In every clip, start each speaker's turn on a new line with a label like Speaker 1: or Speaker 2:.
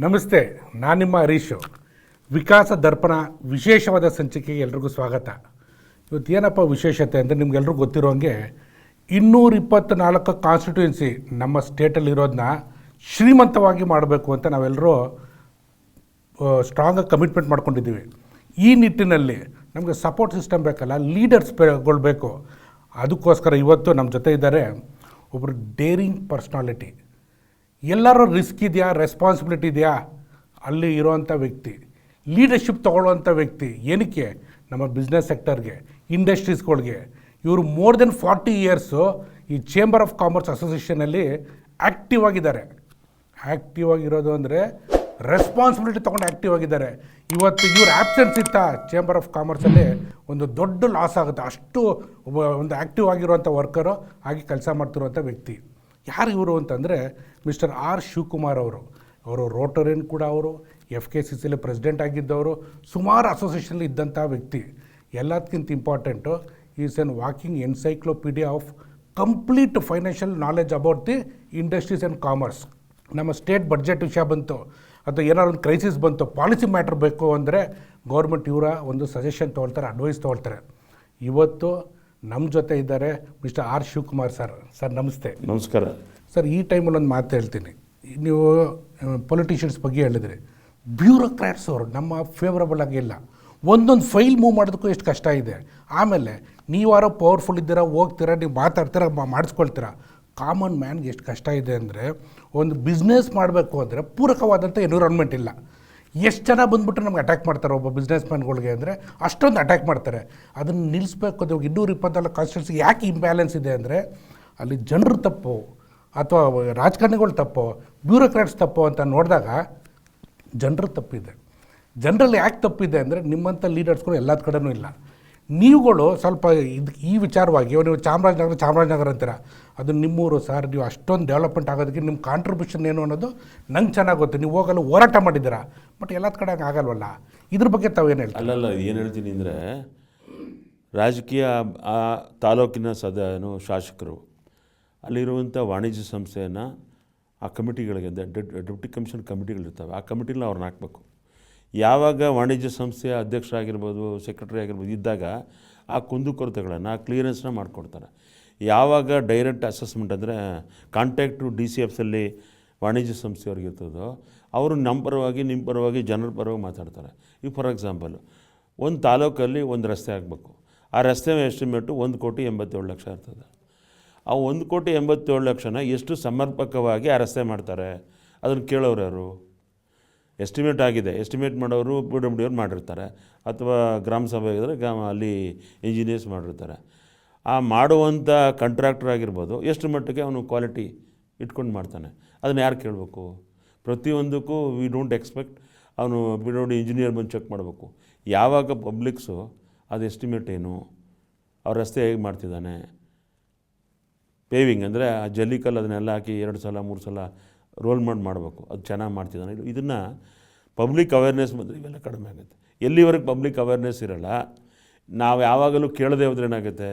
Speaker 1: ನಮಸ್ತೆ, ನಾನು ನಿಮ್ಮ ಹರೀಶು. ವಿಕಾಸ ದರ್ಪಣ ವಿಶೇಷವಾದ ಸಂಚಿಕೆಗೆ ಎಲ್ರಿಗೂ ಸ್ವಾಗತ. ಇವತ್ತು ಏನಪ್ಪ ವಿಶೇಷತೆ ಅಂದರೆ ನಿಮ್ಗೆಲ್ರಿಗೂ ಗೊತ್ತಿರೋಂಗೆ 224 ಕಾನ್ಸ್ಟಿಟ್ಯೂನ್ಸಿ ನಮ್ಮ ಸ್ಟೇಟಲ್ಲಿರೋದನ್ನ ಶ್ರೀಮಂತವಾಗಿ ಮಾಡಬೇಕು ಅಂತ ನಾವೆಲ್ಲರೂ ಸ್ಟ್ರಾಂಗಾಗಿ ಕಮಿಟ್ಮೆಂಟ್ ಮಾಡ್ಕೊಂಡಿದ್ದೀವಿ. ಈ ನಿಟ್ಟಿನಲ್ಲಿ ನಮಗೆ ಸಪೋರ್ಟ್ ಸಿಸ್ಟಮ್ ಬೇಕಲ್ಲ, ಲೀಡರ್ಸ್ಗಳು ಬೇಕು. ಅದಕ್ಕೋಸ್ಕರ ಇವತ್ತು ನಮ್ಮ ಜೊತೆ ಇದ್ದಾರೆ ಒಬ್ಬರು ಡೇರಿಂಗ್ ಪರ್ಸ್ನಾಲಿಟಿ. ಎಲ್ಲರೂ ರಿಸ್ಕ್ ಇದೆಯಾ, ರೆಸ್ಪಾನ್ಸಿಬಿಲಿಟಿ ಇದೆಯಾ ಅಲ್ಲಿ ಇರೋವಂಥ ವ್ಯಕ್ತಿ, ಲೀಡರ್ಶಿಪ್ ತೊಗೊಳ್ಳೋವಂಥ ವ್ಯಕ್ತಿ. ಏನಕ್ಕೆ? ನಮ್ಮ ಬಿಸ್ನೆಸ್ ಸೆಕ್ಟರ್ಗೆ, ಇಂಡಸ್ಟ್ರೀಸ್ಗಳಿಗೆ. ಇವರು ಮೋರ್ ದೆನ್ 40 ಇಯರ್ಸು ಈ ಚೇಂಬರ್ ಆಫ್ ಕಾಮರ್ಸ್ ಅಸೋಸಿಯೇಷನಲ್ಲಿ ಆ್ಯಕ್ಟಿವ್ ಆಗಿದ್ದಾರೆ. ಆ್ಯಕ್ಟಿವ್ ಆಗಿರೋದು ಅಂದರೆ ರೆಸ್ಪಾನ್ಸಿಬಿಲಿಟಿ ತೊಗೊಂಡು ಆ್ಯಕ್ಟಿವ್ ಆಗಿದ್ದಾರೆ. ಇವತ್ತು ಇವ್ರ ಆ್ಯಬ್ಸೆನ್ಸ್ ಇತ್ತಾ ಚೇಂಬರ್ ಆಫ್ ಕಾಮರ್ಸಲ್ಲಿ ಒಂದು ದೊಡ್ಡ ಲಾಸ್ ಆಗುತ್ತೆ. ಅಷ್ಟು ಒಂದು ಆ್ಯಕ್ಟಿವ್ ಆಗಿರುವಂಥ ವರ್ಕರು ಆಗಿ ಕೆಲಸ ಮಾಡ್ತಿರುವಂಥ ವ್ಯಕ್ತಿ. ಯಾರು ಇವರು ಅಂತಂದರೆ ಮಿಸ್ಟರ್ ಆರ್ ಶಿವಕುಮಾರ್ ಅವರು ರೋಟರಿಯನ್ ಕೂಡ, ಅವರು FKCCಲಿ ಪ್ರೆಸಿಡೆಂಟ್ ಆಗಿದ್ದವರು, ಸುಮಾರು ಅಸೋಸಿಯೇಷನಲ್ಲಿ ಇದ್ದಂಥ ವ್ಯಕ್ತಿ. ಎಲ್ಲದಕ್ಕಿಂತ important is N walking encyclopaedia of complete financial knowledge about the industries and commerce. ನಮ್ಮ ಸ್ಟೇಟ್ ಬಡ್ಜೆಟ್ ವಿಷಯ ಬಂತು ಅಥವಾ ಏನಾದ್ರು ಒಂದು ಕ್ರೈಸಿಸ್ ಬಂತು, ಪಾಲಿಸಿ ಮ್ಯಾಟ್ರ್ ಬೇಕು ಅಂದರೆ ಗೌರ್ಮೆಂಟ್ ಇವರ ಒಂದು ಸಜೆಷನ್ ತೊಗೊಳ್ತಾರೆ, ಅಡ್ವೈಸ್ ತೊಗೊಳ್ತಾರೆ. ಇವತ್ತು ನಮ್ಮ ಜೊತೆ ಇದ್ದಾರೆ mister R Shivakumar sir. Sir ನಮಸ್ತೆ.
Speaker 2: ನಮಸ್ಕಾರ
Speaker 1: ಸರ್. ಈ ಟೈಮಲ್ಲಿ ಒಂದು ಮಾತು ಹೇಳ್ತೀನಿ. ನೀವು ಪೊಲಿಟಿಷಿಯನ್ಸ್ ಬಗ್ಗೆ ಹೇಳಿದ್ರಿ, ಬ್ಯೂರೋಕ್ರಾಟ್ಸ್ ಅವರು ನಮ್ಮ ಫೇವರಬಲ್ ಆಗಿಲ್ಲ. ಒಂದೊಂದು ಫೈಲ್ ಮೂವ್ ಮಾಡೋದಕ್ಕೂ ಎಷ್ಟು ಕಷ್ಟ ಇದೆ. ಆಮೇಲೆ ನೀವಾರೋ ಪವರ್ಫುಲ್ ಇದ್ದೀರಾ, ಹೋಗ್ತೀರಾ, ನೀವು ಮಾತಾಡ್ತೀರಾ, ಮಾಡಿಸ್ಕೊಳ್ತೀರಾ. ಕಾಮನ್ ಮ್ಯಾನ್ಗೆ ಎಷ್ಟು ಕಷ್ಟ ಇದೆ ಅಂದರೆ, ಒಂದು ಬಿಸ್ನೆಸ್ ಮಾಡಬೇಕು ಅಂದರೆ ಪೂರಕವಾದಂಥ ಎನ್ವಿರಾನ್ಮೆಂಟ್ ಇಲ್ಲ. ಎಷ್ಟು ಜನ ಬಂದುಬಿಟ್ಟು ನಮ್ಗೆ ಅಟ್ಯಾಕ್ ಮಾಡ್ತಾರೆ ಒಬ್ಬ ಬಿಸ್ನೆಸ್ ಮ್ಯಾನ್ಗಳಿಗೆ ಅಂದರೆ ಅಷ್ಟೊಂದು ಅಟ್ಯಾಕ್ ಮಾಡ್ತಾರೆ. ಅದನ್ನು ನಿಲ್ಲಿಸ್ಬೇಕು. ಅದು 224 ಕಾನ್ಸ್ಟಿಟ್ಯೂನ್ಸಿ ಯಾಕೆ ಇಂಬ್ಯಾಲೆನ್ಸ್ ಇದೆ ಅಂದರೆ ಅಲ್ಲಿ ಜನರು ತಪ್ಪು ಅಥವಾ ರಾಜಕಾರಣಿಗಳು ತಪ್ಪು, ಬ್ಯೂರೋಕ್ರಾಟ್ಸ್ ತಪ್ಪು ಅಂತ ನೋಡಿದಾಗ ಜನರು ತಪ್ಪಿದೆ. ಜನರಲ್ಲಿ ಯಾಕೆ ತಪ್ಪಿದೆ ಅಂದರೆ ನಿಮ್ಮಂಥ ಲೀಡರ್ಸ್ಗಳು ಎಲ್ಲದ ಕಡೆನೂ ಇಲ್ಲ. ನೀವುಗಳು ಸ್ವಲ್ಪ ಈ ವಿಚಾರವಾಗಿ ನೀವು ಚಾಮರಾಜನಗರ ಅಂತೀರ, ಅದು ನಿಮ್ಮೂರು ಸರ್. ನೀವು ಅಷ್ಟೊಂದು ಡೆವಲಪ್ಮೆಂಟ್ ಆಗೋದಕ್ಕೆ ನಿಮ್ಮ ಕಾಂಟ್ರಿಬ್ಯೂಷನ್ ಏನು ಅನ್ನೋದು ನಂಗೆ ಚೆನ್ನಾಗಿ ಗೊತ್ತು. ನೀವು ಹೋಗಲು ಹೋರಾಟ ಮಾಡಿದ್ದೀರಾ, ಬಟ್ ಎಲ್ಲದ ಕಡೆ ಹಂಗೆ ಆಗಲ್ವಲ್ಲ. ಇದ್ರ ಬಗ್ಗೆ ತಾವೇನು ಹೇಳ್ತೀವಿ?
Speaker 2: ಅಲ್ಲಲ್ಲ, ಏನು ಹೇಳ್ತೀನಿ ಅಂದರೆ, ರಾಜಕೀಯ ಆ ತಾಲೂಕಿನ ಶಾಸಕರು ಅಲ್ಲಿರುವಂಥ ವಾಣಿಜ್ಯ ಸಂಸ್ಥೆಯನ್ನು ಆ ಕಮಿಟಿಗಳಿಗೆ, ಡೆಪ್ಟಿ ಕಮಿಷನ್ ಕಮಿಟಿಗಳಿರ್ತವೆ, ಆ ಕಮಿಟಿನ ಅವ್ರನ್ನ ಹಾಕಬೇಕು. ಯಾವಾಗ ವಾಣಿಜ್ಯ ಸಂಸ್ಥೆಯ ಅಧ್ಯಕ್ಷರಾಗಿರ್ಬೋದು, ಸೆಕ್ರೆಟರಿ ಆಗಿರ್ಬೋದು ಇದ್ದಾಗ ಆ ಕುಂದುಕೊರತೆಗಳನ್ನು, ಆ ಕ್ಲಿಯರೆನ್ಸ್ನ ಮಾಡಿಕೊಡ್ತಾರೆ. ಯಾವಾಗ ಡೈರೆಕ್ಟ್ ಅಸೆಸ್ಮೆಂಟ್ ಅಂದರೆ ಕಾಂಟ್ಯಾಕ್ಟು DCFಸಲ್ಲಿ ವಾಣಿಜ್ಯ ಸಂಸ್ಥೆಯವ್ರಿಗೆ ಇರ್ತದೋ, ಅವರು ನಮ್ಮ ಪರವಾಗಿ, ನಿಮ್ಮ ಪರವಾಗಿ, ಜನರ ಪರವಾಗಿ ಮಾತಾಡ್ತಾರೆ. ಈಗ ಫಾರ್ ಎಕ್ಸಾಂಪಲ್, ಒಂದು ತಾಲೂಕಲ್ಲಿ ಒಂದು ರಸ್ತೆ ಆಗಬೇಕು. ಆ ರಸ್ತೆ ಎಸ್ಟಿಮೇಟು 1,87,00,000 ಇರ್ತದೆ. ಆ 1,87,00,000 ಎಷ್ಟು ಸಮರ್ಪಕವಾಗಿ ಆ ರಸ್ತೆ ಮಾಡ್ತಾರೆ ಅದನ್ನು ಕೇಳೋರು ಯಾರು? ಎಸ್ಟಿಮೇಟ್ ಆಗಿದೆ, ಎಸ್ಟಿಮೇಟ್ ಮಾಡೋರು PWD ಅವ್ರು ಮಾಡಿರ್ತಾರೆ, ಅಥವಾ ಗ್ರಾಮ ಸಭೆ ಆಗಿದ್ರೆ ಅಲ್ಲಿ ಇಂಜಿನಿಯರ್ಸ್ ಮಾಡಿರ್ತಾರೆ. ಆ ಮಾಡುವಂಥ ಕಾಂಟ್ರಾಕ್ಟರ್ ಆಗಿರ್ಬೋದು, ಎಷ್ಟು ಮಟ್ಟಿಗೆ ಅವನು ಕ್ವಾಲಿಟಿ ಇಟ್ಕೊಂಡು ಮಾಡ್ತಾನೆ ಅದನ್ನು ಯಾರು ಕೇಳಬೇಕು? ಪ್ರತಿಯೊಂದಕ್ಕೂ ವಿ ಡೋಂಟ್ ಎಕ್ಸ್ಪೆಕ್ಟ್ ಅವನು PWD ಇಂಜಿನಿಯರ್ ಬಂದು ಚೆಕ್ ಮಾಡಬೇಕು. ಯಾವಾಗ ಪಬ್ಲಿಕ್ಸು ಅದು ಎಸ್ಟಿಮೇಟ್ ಏನು, ಅವ್ರ ರಸ್ತೆ ಹೇಗೆ ಮಾಡ್ತಿದ್ದಾನೆ, ಪೇವಿಂಗ್ ಅಂದರೆ ಆ ಜಲ್ಲಿಕಲ್ಲು ಅದನ್ನೆಲ್ಲ ಹಾಕಿ 2 ಸಲ 3 ಸಲ ರೋಲ್ ಮಾಡಬೇಕು, ಅದು ಚೆನ್ನಾಗಿ ಮಾಡ್ತಿದ್ದಾನೆ. ಇದನ್ನು ಪಬ್ಲಿಕ್ ಅವೇರ್ನೆಸ್ ಬಂದರೆ ಇವೆಲ್ಲ ಕಡಿಮೆ ಆಗುತ್ತೆ. ಎಲ್ಲಿವರೆಗೆ ಪಬ್ಲಿಕ್ ಅವೇರ್ನೆಸ್ ಇರೋಲ್ಲ, ನಾವು ಯಾವಾಗಲೂ ಕೇಳದೆ ಹೋದ್ರೆ ಏನಾಗುತ್ತೆ?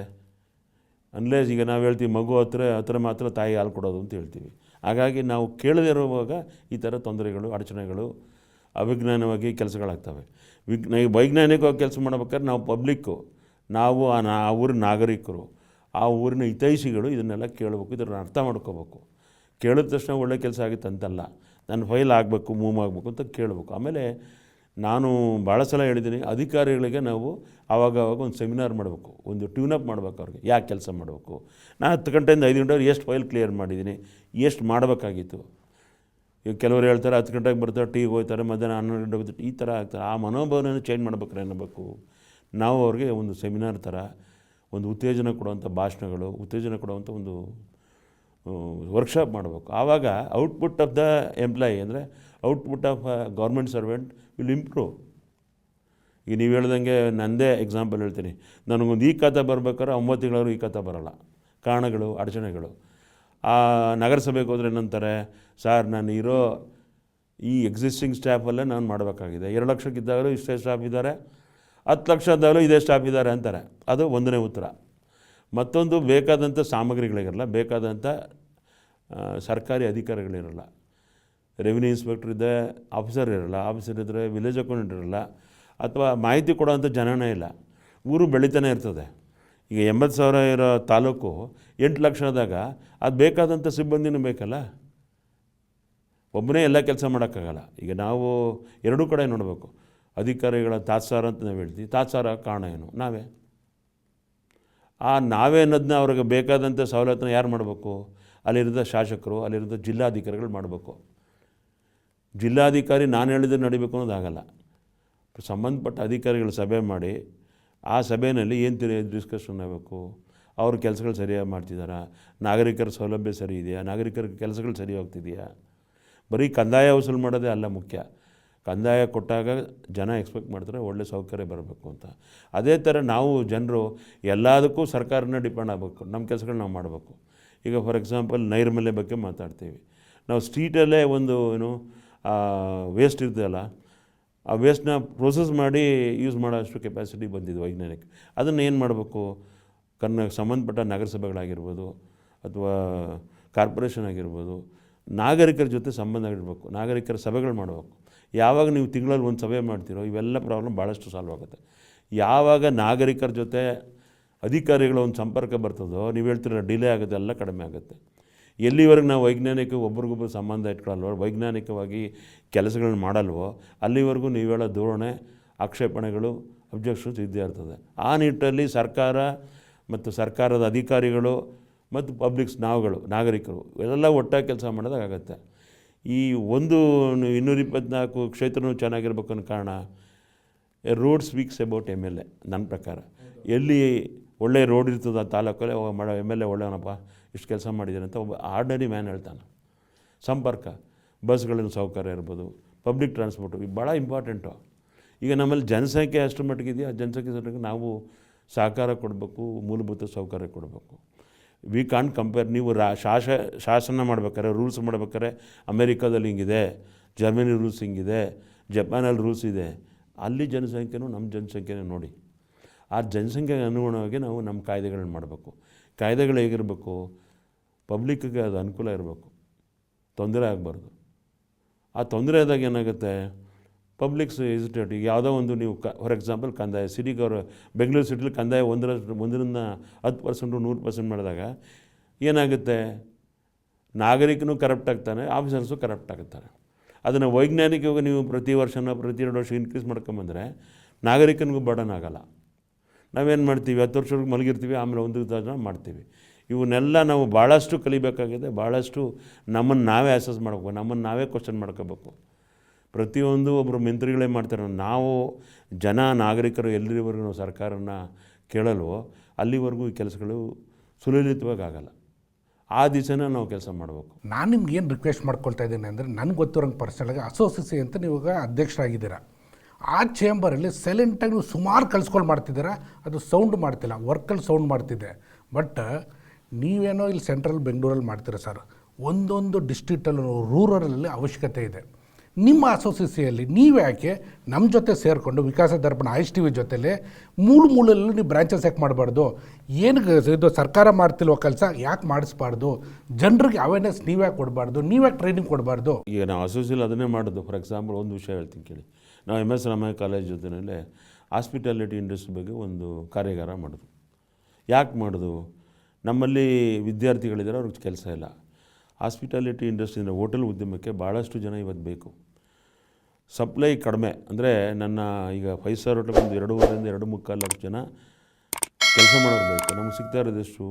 Speaker 2: ಅನ್ಲೇಸ್ ಈಗ ನಾವು ಹೇಳ್ತೀವಿ ಮಗು ಹತ್ರ ಮಾತ್ರ ತಾಯಿ ಹಾಲು ಕೊಡೋದು ಅಂತ ಹೇಳ್ತೀವಿ. ಹಾಗಾಗಿ ನಾವು ಕೇಳದೇ ಇರುವಾಗ ಈ ಥರ ತೊಂದರೆಗಳು, ಅಡಚಣೆಗಳು, ಅವಿಜ್ಞಾನವಾಗಿ ಕೆಲಸಗಳಾಗ್ತವೆ. ವೈಜ್ಞಾನಿಕವಾಗಿ ಕೆಲಸ ಮಾಡ್ಬೇಕಾದ್ರೆ ನಾವು ಪಬ್ಲಿಕ್ಕು, ನಾವು ಆ ಊರಿನ ನಾಗರಿಕರು, ಆ ಊರಿನ ಹಿತೈಷಿಗಳು ಇದನ್ನೆಲ್ಲ ಕೇಳಬೇಕು, ಇದನ್ನು ಅರ್ಥ ಮಾಡ್ಕೋಬೇಕು. ಕೇಳಿದ ತಕ್ಷಣ ಒಳ್ಳೆ ಕೆಲಸ ಆಗುತ್ತೆ ಅಂತಲ್ಲ, ನನ್ನ ಫೈಲ್ ಆಗಬೇಕು, ಮೂವ್ ಆಗಬೇಕು ಅಂತ ಕೇಳಬೇಕು. ಆಮೇಲೆ ನಾನು ಭಾಳ ಸಲ ಹೇಳಿದ್ದೀನಿ, ಅಧಿಕಾರಿಗಳಿಗೆ ನಾವು ಆವಾಗ ಒಂದು ಸೆಮಿನಾರ್ ಮಾಡಬೇಕು, ಒಂದು ಟ್ಯೂನಪ್ ಮಾಡಬೇಕು. ಅವ್ರಿಗೆ ಯಾಕೆ ಕೆಲಸ ಮಾಡಬೇಕು. ನಾನು 10 ಗಂಟೆಯಿಂದ 5 ಗಂಟೆವರೆಗೆ ಎಷ್ಟು ಫೈಲ್ ಕ್ಲಿಯರ್ ಮಾಡಿದ್ದೀನಿ, ಎಷ್ಟು ಮಾಡಬೇಕಾಗಿತ್ತು. ಈಗ ಕೆಲವರು ಹೇಳ್ತಾರೆ 10 ಗಂಟೆಗೆ ಬರ್ತಾರೆ, ಟೀಗೆ ಹೋಗ್ತಾರೆ, ಮಧ್ಯಾಹ್ನ 12 ಗಂಟೆಗೆ ಬರ್ತಾರೆ, ಈ ಥರ ಆಗ್ತಾರೆ. ಆ ಮನೋಭಾವನೆಯನ್ನು ಚೇಂಜ್ ಮಾಡ್ಬೇಕಾರೆ ಏನಾಗಬೇಕು, ನಾವು ಅವ್ರಿಗೆ ಒಂದು ಸೆಮಿನಾರ್ ಥರ ಒಂದು ಉತ್ತೇಜನ ಕೊಡುವಂಥ ಭಾಷಣಗಳು, ಉತ್ತೇಜನ ಕೊಡುವಂಥ ಒಂದು ವರ್ಕ್ಶಾಪ್ ಮಾಡಬೇಕು. ಆವಾಗ ಔಟ್ಪುಟ್ ಆಫ್ ದ ಎಂಪ್ಲಾಯಿ ಅಂದರೆ output of government servant will improve. ಈಗ ನೀವು ಹೇಳ್ದಂಗೆ ನನ್ನದೇ ಎಕ್ಸಾಂಪಲ್ ಹೇಳ್ತೀನಿ. ನನಗೊಂದು ಈ ಖಾತೆ ಬರ್ಬೇಕಾದ್ರೆ 9 ತಿಂಗಳವರು ಈ ಖಾತೆ ಬರೋಲ್ಲ. ಕಾರಣಗಳು, ಅಡಚಣೆಗಳು. ಆ ನಗರಸಭೆಗೆ ಹೋದರೆ ಏನಂತಾರೆ, ಸರ್ ನಾನು ಇರೋ ಈ ಎಕ್ಸಿಸ್ಟಿಂಗ್ ಸ್ಟಾಫಲ್ಲೇ ನಾನು ಮಾಡಬೇಕಾಗಿದೆ. 2 ಲಕ್ಷಕ್ಕಿದ್ದಾಗಲೂ ಇಷ್ಟೇ ಸ್ಟಾಫ್ ಇದ್ದಾರೆ, 10 ಲಕ್ಷ ಇದ್ದಾಗಲೂ ಇದೇ ಸ್ಟಾಫ್ ಇದ್ದಾರೆ ಅಂತಾರೆ. ಅದು ಒಂದನೇ ಉತ್ತರ. ಮತ್ತೊಂದು, ಬೇಕಾದಂಥ ಸಾಮಗ್ರಿಗಳಿರಲ್ಲ, ಬೇಕಾದಂಥ ಸರ್ಕಾರಿ ಅಧಿಕಾರಿಗಳಿರಲ್ಲ. ರೆವಿನ್ಯೂ ಇನ್ಸ್ಪೆಕ್ಟರ್ ಇದ್ದರೆ ಆಫೀಸರ್ ಇರಲ್ಲ, ಆಫೀಸರ್ ಇದ್ದರೆ ವಿಲೇಜ್ ಅಕೌಂಟೆಂಟ್ ಇರಲ್ಲ, ಅಥವಾ ಮಾಹಿತಿ ಕೊಡೋವಂಥ ಜನನೇ ಇಲ್ಲ. ಊರು ಬೆಳೀತಾನೆ ಇರ್ತದೆ. ಈಗ 80,000 ಇರೋ ತಾಲೂಕು 8 ಲಕ್ಷ ಆದಾಗ ಅದು ಬೇಕಾದಂಥ ಸಿಬ್ಬಂದಿನೂ ಬೇಕಲ್ಲ. ಒಬ್ಬನೇ ಎಲ್ಲ ಕೆಲಸ ಮಾಡೋಕ್ಕಾಗಲ್ಲ. ಈಗ ನಾವು ಎರಡೂ ಕಡೆ ನೋಡಬೇಕು. ಅಧಿಕಾರಿಗಳ ತಾತ್ಸಾರ ಅಂತ ನಾವು ಹೇಳ್ತೀವಿ. ತಾತ್ಸಾರ ಕಾರಣ ಏನು? ನಾವೇ ಅನ್ನೋದನ್ನ ಅವ್ರಿಗೆ ಬೇಕಾದಂಥ ಸವಲತ್ತನ್ನ ಯಾರು ಮಾಡಬೇಕು? ಅಲ್ಲಿರೋದ ಶಾಸಕರು, ಅಲ್ಲಿರೋದ ಜಿಲ್ಲಾಧಿಕಾರಿಗಳು ಮಾಡಬೇಕು. ಜಿಲ್ಲಾಧಿಕಾರಿ ನಾನು ಹೇಳಿದ್ರೆ ನಡಿಬೇಕು ಅನ್ನೋದಾಗಲ್ಲ. ಸಂಬಂಧಪಟ್ಟ ಅಧಿಕಾರಿಗಳು ಸಭೆ ಮಾಡಿ ಆ ಸಭೆಯಲ್ಲಿ ಏನು ಡಿಸ್ಕಷನ್ ಆಗಬೇಕು, ಅವ್ರ ಕೆಲಸಗಳು ಸರಿಯಾಗಿ ಮಾಡ್ತಿದ್ದಾರಾ, ನಾಗರಿಕರ ಸೌಲಭ್ಯ ಸರಿ ಇದೆಯಾ, ನಾಗರಿಕರ ಕೆಲಸಗಳು ಸರಿ ಹೋಗ್ತಿದೆಯಾ. ಬರೀ ಕಂದಾಯ ವಸೂಲು ಮಾಡೋದೇ ಅಲ್ಲ ಮುಖ್ಯ. ಕಂದಾಯ ಕೊಟ್ಟಾಗ ಜನ ಎಕ್ಸ್ಪೆಕ್ಟ್ ಮಾಡ್ತಾರೆ ಒಳ್ಳೆ ಸೌಕರ್ಯ ಬರಬೇಕು ಅಂತ. ಅದೇ ಥರ ನಾವು ಜನರು ಎಲ್ಲದಕ್ಕೂ ಸರ್ಕಾರನ ಡಿಪೆಂಡ್ ಆಗಬೇಕು. ನಮ್ಮ ಕೆಲಸಗಳು ನಾವು ಮಾಡಬೇಕು. ಈಗ ಫಾರ್ ಎಕ್ಸಾಂಪಲ್ ನೈರ್ಮಲ್ಯ ಬಗ್ಗೆ ಮಾತಾಡ್ತೀವಿ. ನಾವು ಸ್ಟ್ರೀಟಲ್ಲೇ ಒಂದು ವೇಸ್ಟ್ ಇರ್ತದಲ್ಲ, ಆ ವೇಸ್ಟ್ನ ಪ್ರೊಸೆಸ್ ಮಾಡಿ ಯೂಸ್ ಮಾಡೋ ಅಷ್ಟು ಕೆಪಾಸಿಟಿ ಬಂದಿದೆ ವೈಜ್ಞಾನಿಕ. ಅದನ್ನು ಏನು ಮಾಡಬೇಕು? ಸಂಬಂಧಪಟ್ಟ ನಗರಸಭೆಗಳಾಗಿರ್ಬೋದು ಅಥವಾ ಕಾರ್ಪೊರೇಷನ್ ಆಗಿರ್ಬೋದು, ನಾಗರಿಕರ ಜೊತೆ ಸಂಬಂಧ ಇರಬೇಕು. ನಾಗರಿಕರ ಸಭೆಗಳು ಮಾಡಬೇಕು. ಯಾವಾಗ ನೀವು ತಿಂಗಳಲ್ಲಿ ಒಂದು ಸಭೆ ಮಾಡ್ತೀರೋ ಇವೆಲ್ಲ ಪ್ರಾಬ್ಲಮ್ ಭಾಳಷ್ಟು ಸಾಲ್ವ್ ಆಗುತ್ತೆ. ಯಾವಾಗ ನಾಗರಿಕರ ಜೊತೆ ಅಧಿಕಾರಿಗಳ ಒಂದು ಸಂಪರ್ಕ ಬರ್ತದೋ, ನೀವು ಹೇಳ್ತಿರೋ ಡಿಲೇ ಆಗುತ್ತೆ, ಎಲ್ಲ ಕಡಿಮೆ ಆಗುತ್ತೆ. ಎಲ್ಲಿವರೆಗೆ ನಾವು ವೈಜ್ಞಾನಿಕ ಒಬ್ರಿಗೊಬ್ಬರು ಸಂಬಂಧ ಇಟ್ಕೊಳ್ಳಲ್ವೋ, ವೈಜ್ಞಾನಿಕವಾಗಿ ಕೆಲಸಗಳನ್ನ ಮಾಡಲ್ವೋ, ಅಲ್ಲಿವರೆಗೂ ನೀವು ಹೇಳೋ ಧೋರಣೆ, ಆಕ್ಷೇಪಣೆಗಳು, ಅಬ್ಜೆಕ್ಷನ್ಸ್ ಇದ್ದೇ ಇರ್ತದೆ. ಆ ನಿಟ್ಟಲ್ಲಿ ಸರ್ಕಾರ ಮತ್ತು ಸರ್ಕಾರದ ಅಧಿಕಾರಿಗಳು ಮತ್ತು ಪಬ್ಲಿಕ್ಸ್, ನಾಗರಿಕರು ಎಲ್ಲ ಒಟ್ಟಾಗಿ ಕೆಲಸ ಮಾಡೋದಾಗತ್ತೆ. ಈ 224 ಕ್ಷೇತ್ರನೂ ಚೆನ್ನಾಗಿರ್ಬೇಕು ಅನ್ನೋ ಕಾರಣ ರೋಡ್ ಸ್ಪೀಕ್ಸ್ ಅಬೌಟ್ MLA. ನನ್ನ ಪ್ರಕಾರ ಎಲ್ಲಿ ಒಳ್ಳೆ ರೋಡ್ ಇರ್ತದೆ ಆ ತಾಲೂಕಲ್ಲೇ MLA ಒಳ್ಳೆಯವನಪ್ಪ, ಇಷ್ಟು ಕೆಲಸ ಮಾಡಿದ್ದಾರೆ ಅಂತ ಒಬ್ಬ ಆರ್ಡಿನರಿ ಮ್ಯಾನ್ ಹೇಳ್ತಾನೆ. ಸಂಪರ್ಕ, ಬಸ್ಗಳಿನ ಸೌಕರ್ಯ ಇರ್ಬೋದು, ಪಬ್ಲಿಕ್ ಟ್ರಾನ್ಸ್ಪೋರ್ಟು ಇದು ಭಾಳ ಇಂಪಾರ್ಟೆಂಟು. ಈಗ ನಮ್ಮಲ್ಲಿ ಜನಸಂಖ್ಯೆ ಅಷ್ಟು ಮಟ್ಟಿಗಿದೆಯಾ, ಆ ಜನಸಂಖ್ಯೆ ನಾವು ಸಹಕಾರ ಕೊಡಬೇಕು, ಮೂಲಭೂತ ಸೌಕರ್ಯ ಕೊಡಬೇಕು. We can't compare. ನೀವು ಶಾಸನ ಮಾಡ್ಬೇಕಾರೆ, ರೂಲ್ಸ್ ಮಾಡ್ಬೇಕಾರೆ ಅಮೇರಿಕಾದಲ್ಲಿ ಹಿಂಗಿದೆ, ಜರ್ಮನಿ ರೂಲ್ಸ್ ಹಿಂಗಿದೆ, ಜಪಾನಲ್ಲಿ ರೂಲ್ಸ್ ಇದೆ. ಅಲ್ಲಿ ಜನಸಂಖ್ಯೆನೂ ನಮ್ಮ ಜನಸಂಖ್ಯೆನೂ ನೋಡಿ. ಆ ಜನಸಂಖ್ಯೆಗೆ ಅನುಗುಣವಾಗಿ ನಾವು ನಮ್ಮ ಕಾಯ್ದೆಗಳನ್ನ ಮಾಡಬೇಕು. ಕಾಯ್ದೆಗಳು ಹೇಗಿರಬೇಕು? ಪಬ್ಲಿಕ್ಕಿಗೆ ಅದು ಅನುಕೂಲ ಇರಬೇಕು, ತೊಂದರೆ ಆಗಬಾರ್ದು. ಆ ತೊಂದರೆ ಆದಾಗ ಏನಾಗುತ್ತೆ? Publics hesitate. ಈಗ ಯಾವುದೋ ಒಂದು ನೀವು ಫಾರ್ ಎಕ್ಸಾಂಪಲ್ ಕಂದಾಯ ಸಿಟಿಗೆ ಬೆಂಗಳೂರು ಸಿಟಿಲಿ ಕಂದಾಯ 1ರಿಂದ 10% 100% ಮಾಡಿದಾಗ ಏನಾಗುತ್ತೆ? ನಾಗರಿಕನೂ ಕರಪ್ಟ್ ಆಗ್ತಾನೆ, ಆಫೀಸರ್ಸು ಕರಪ್ಟ್ ಆಗುತ್ತಾರೆ. ಅದನ್ನು ವೈಜ್ಞಾನಿಕವಾಗಿ ನೀವು ಪ್ರತಿ 2 ವರ್ಷ ಇನ್ಕ್ರೀಸ್ ಮಾಡ್ಕೊಂಬಂದರೆ ನಾಗರಿಕನಿಗೂ ಬರ್ಡನ್ ಆಗೋಲ್ಲ. ನಾವೇನು ಮಾಡ್ತೀವಿ? 10 ವರ್ಷಕ್ಕೆ ಮಲಗಿರ್ತೀವಿ, ಆಮೇಲೆ 1 ಮಾಡ್ತೀವಿ. ಇವನ್ನೆಲ್ಲ ನಾವು ಭಾಳಷ್ಟು ಕಲಿಬೇಕಾಗಿದೆ. ಭಾಳಷ್ಟು ನಮ್ಮನ್ನು ನಾವೇ ಅಸೆಸ್ ಮಾಡ್ಬೇಕು, ನಮ್ಮನ್ನು ನಾವೇ ಕ್ವಶನ್ ಮಾಡ್ಕೋಬೇಕು. ಪ್ರತಿಯೊಂದು ಒಬ್ಬರು ಮಂತ್ರಿಗಳೇ ಮಾಡ್ತಾರೆ. ನಾವು ನಾಗರಿಕರು ಎಲ್ಲಿವರೆಗೂ ನಾವು ಸರ್ಕಾರನ ಕೇಳಲ್ವೋ ಅಲ್ಲಿವರೆಗೂ ಈ ಕೆಲಸಗಳು ಸುಲಲಿತವಾಗಿ ಆಗಲ್ಲ. ಆ ದಿವಸನೇ ನಾವು ಕೆಲಸ ಮಾಡಬೇಕು.
Speaker 1: ನಾನು ನಿಮ್ಗೆ ಏನು ರಿಕ್ವೆಸ್ಟ್ ಮಾಡ್ಕೊಳ್ತಾ ಇದ್ದೀನಿ ಅಂದರೆ, ನನಗೆ ಗೊತ್ತಿರೋಂಗೆ ಪರ್ಸನಲಾಗಿ ಅಸೋಸಿಯೇಸಿ ಅಂತ ನೀವು ಈಗ ಅಧ್ಯಕ್ಷರಾಗಿದ್ದೀರಾ. ಆ ಚೇಂಬರಲ್ಲಿ ಸೈಲೆಂಟಾಗಿ ನೀವು ಸುಮಾರು ಕಲ್ಸ್ಕೊಂಡು ಮಾಡ್ತಿದ್ದೀರಾ. ಅದು ಸೌಂಡ್ ಮಾಡ್ತಿಲ್ಲ, ವರ್ಕಲ್ಲಿ ಸೌಂಡ್ ಮಾಡ್ತಿದ್ದೆ. ಬಟ್ ನೀವೇನೋ ಇಲ್ಲಿ ಸೆಂಟ್ರಲ್ ಬೆಂಗಳೂರಲ್ಲಿ ಮಾಡ್ತೀರ ಸರ್. ಒಂದೊಂದು ಡಿಸ್ಟ್ರಿಕ್ಟಲ್ಲೂ ರೂರಲಲ್ಲಿ ಅವಶ್ಯಕತೆ ಇದೆ. ನಿಮ್ಮ ಅಸೋಸಿಯೇಷನಲ್ಲಿ ನೀವು ಯಾಕೆ ನಮ್ಮ ಜೊತೆ ಸೇರಿಕೊಂಡು ವಿಕಾಸ ದರ್ಪಣ ISTV ಜೊತೆಲೇ ಮೂಲಲ್ಲಿ ನೀವು ಬ್ರಾಂಚಸ್ ಯಾಕೆ ಮಾಡಬಾರ್ದು? ಏನು ಇದು ಸರ್ಕಾರ ಮಾಡ್ತಿಲ್ವ ಕೆಲಸ ಯಾಕೆ ಮಾಡಿಸ್ಬಾರ್ದು? ಜನರಿಗೆ ಅವೇರ್ನೆಸ್ ನೀವ್ಯಾಕೆ ಕೊಡಬಾರ್ದು? ನೀವ್ಯಾಕೆ ಟ್ರೈನಿಂಗ್ ಕೊಡಬಾರ್ದು?
Speaker 2: ಈಗ ನಾವು ಅಸೋಸಿಯೇಷನ್ ಅದನ್ನೇ ಮಾಡೋದು. ಫಾರ್ ಎಕ್ಸಾಂಪಲ್ ಒಂದು ವಿಷಯ ಹೇಳ್ತೀನಿ ಕೇಳಿ. ನಾವು MS ರಾಮಯ್ಯ ಕಾಲೇಜ್ ಜೊತೆಯಲ್ಲೇ ಹಾಸ್ಪಿಟಾಲಿಟಿ ಇಂಡಸ್ಟ್ರಿ ಬಗ್ಗೆ ಒಂದು ಕಾರ್ಯಾಗಾರ ಮಾಡೋದು. ಯಾಕೆ ಮಾಡೋದು? ನಮ್ಮಲ್ಲಿ ವಿದ್ಯಾರ್ಥಿಗಳಿದ್ದಾರೆ, ಅವ್ರಿಗೆ ಕೆಲಸ ಇಲ್ಲ. ಹಾಸ್ಪಿಟಾಲಿಟಿ ಇಂಡಸ್ಟ್ರಿಯಿಂದ ಹೋಟೆಲ್ ಉದ್ಯಮಕ್ಕೆ ಭಾಳಷ್ಟು ಜನ ಇವತ್ತು ಬೇಕು. ಸಪ್ಲೈ ಕಡಿಮೆ. ಅಂದರೆ ನನ್ನ ಈಗ 5 ಸ್ಟಾರ್ ಹೋಟೆಲ್ ಒಂದು 2.5 ರಿಂದ 2.25 ಲಕ್ಷ ಜನ ಕೆಲಸ ಮಾಡೋರು ಬೇಕು. ನಮಗೆ ಸಿಗ್ತಾ ಇರೋದೆಷ್ಟು?